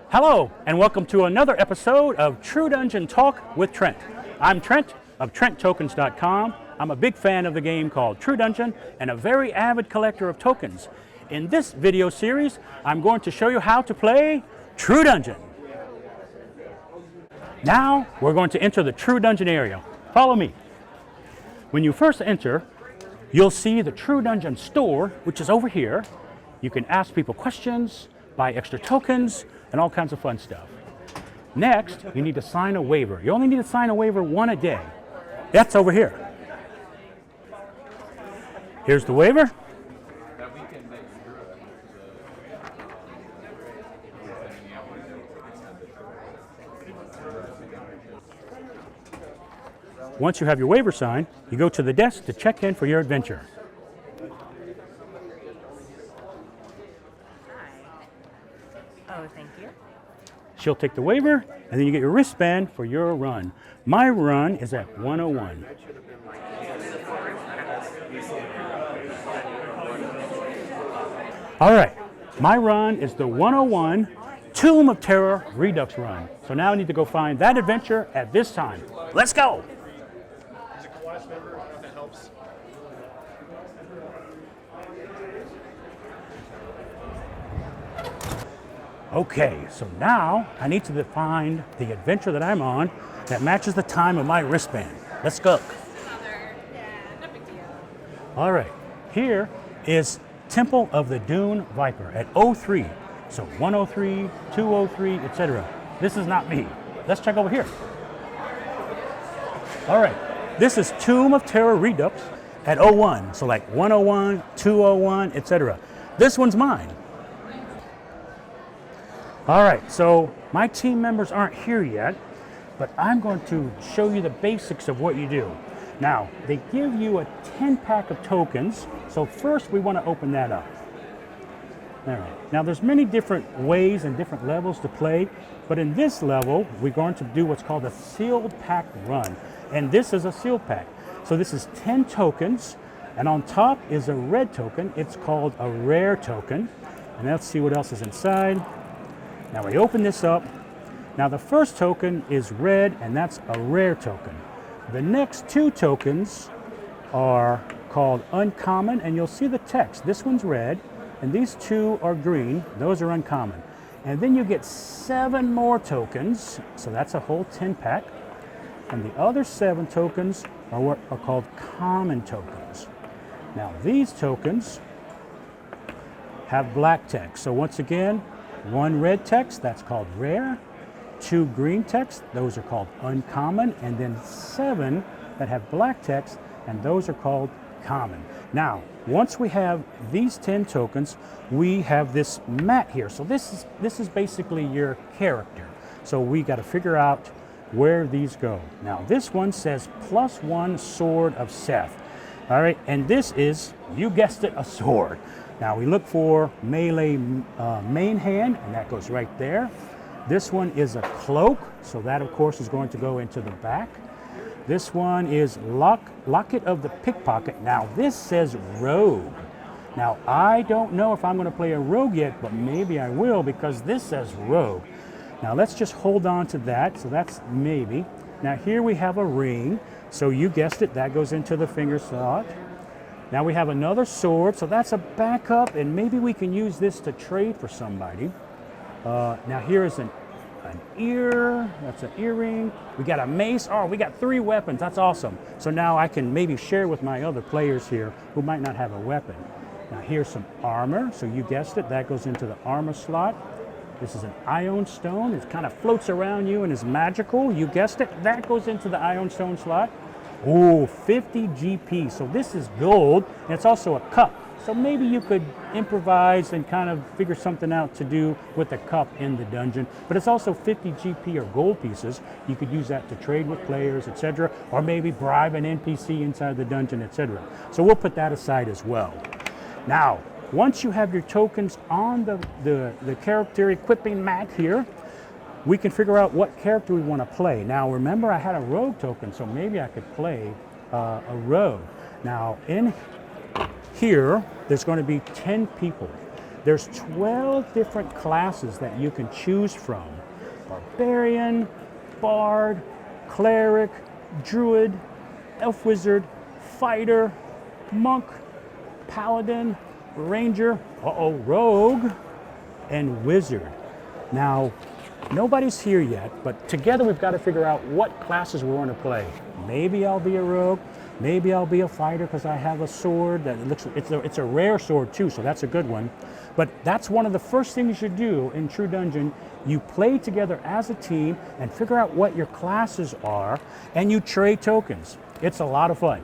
Hello, and welcome to another episode of True Dungeon Talk with Trent. I'm Trent of TrentTokens.com. I'm a big fan of the game called True Dungeon and a very avid collector of tokens. In this video series, I'm going to show you how to play True Dungeon. Now, we're going to enter the True Dungeon area. Follow me. When you first enter, you'll see the True Dungeon store, which is over here. You can ask people questions, buy extra tokens, and all kinds of fun stuff. Next, you need to sign a waiver. You only need to sign a waiver one a day. That's over here. Here's the waiver. Once you have your waiver signed, you go to the desk to check in for your adventure. Oh, thank you. She'll take the waiver, and then you get your wristband for your run. My run is at 101. All right, my run is the 101 Tomb of Terror Redux run. So now I need to go find that adventure at this time. Let's go! Okay, so now I need to find the adventure that I'm on that matches the time of my wristband. Let's go. No big deal. All right, here is Temple of the Dune Viper at 03. So 103, 203, etc. This is not me. Let's check over here. All right, this is Tomb of Terror Redux at 01. So like 101, 201, etc. This one's mine. All right, so my team members aren't here yet, but I'm going to show you the basics of what you do. Now, they give you a 10-pack of tokens, so first we want to open that up. All right, now there's many different ways and different levels to play, but in this level, we're going to do what's called a sealed pack run, and this is a sealed pack. So this is 10 tokens, and on top is a red token. It's called a rare token, and let's see what else is inside. Now we open this up. Now the first token is red, and that's a rare token. The next two tokens are called uncommon, and you'll see the text. This one's red, and these two are green. Those are uncommon. And then you get 7 more tokens, so that's a whole 10-pack. And the other 7 tokens are what are called common tokens. Now these tokens have black text. So once again, 1 red text, that's called rare. 2 green text, those are called uncommon. And then 7 that have black text, and those are called common. Now, once we have these 10 tokens, we have this mat here. So this is basically your character. So we got to figure out where these go. Now, this one says +1 Sword of Seth. All right, and this is, you guessed it, a sword. Now we look for melee main hand, and that goes right there. This one is a cloak, so that of course is going to go into the back. This one is locket of the pickpocket. Now this says rogue. Now I don't know if I'm going to play a rogue yet, but maybe I will because this says rogue. Now let's just hold on to that, so that's maybe. Now here we have a ring, so you guessed it, that goes into the finger slot. Now we have another sword, so that's a backup, and maybe we can use this to trade for somebody. Now here is an ear, that's an earring. We got a mace, oh, we got 3 weapons, that's awesome. So now I can maybe share with my other players here who might not have a weapon. Now here's some armor, so you guessed it, that goes into the armor slot. This is an ion stone, it kind of floats around you and is magical. You guessed it, that goes into the ion stone slot. Oh, 50 GP, so this is gold, and it's also a cup. So maybe you could improvise and kind of figure something out to do with the cup in the dungeon. But it's also 50 GP or gold pieces. You could use that to trade with players, etc. Or maybe bribe an NPC inside the dungeon, etc. So we'll put that aside as well. Now, once you have your tokens on the character equipping mat here, we can figure out what character we want to play. Now remember, I had a rogue token, so maybe I could play a rogue. Now in here, there's going to be 10 people. There's 12 different classes that you can choose from. Barbarian, Bard, Cleric, Druid, Elf Wizard, Fighter, Monk, Paladin, Ranger, Rogue, and Wizard. Now, nobody's here yet, but together we've got to figure out what classes we're going to play. Maybe I'll be a rogue, maybe I'll be a fighter because I have a sword that looks, it's a rare sword too, so that's a good one. But that's one of the first things you do in True Dungeon. You play together as a team and figure out what your classes are, and you trade tokens. It's a lot of fun.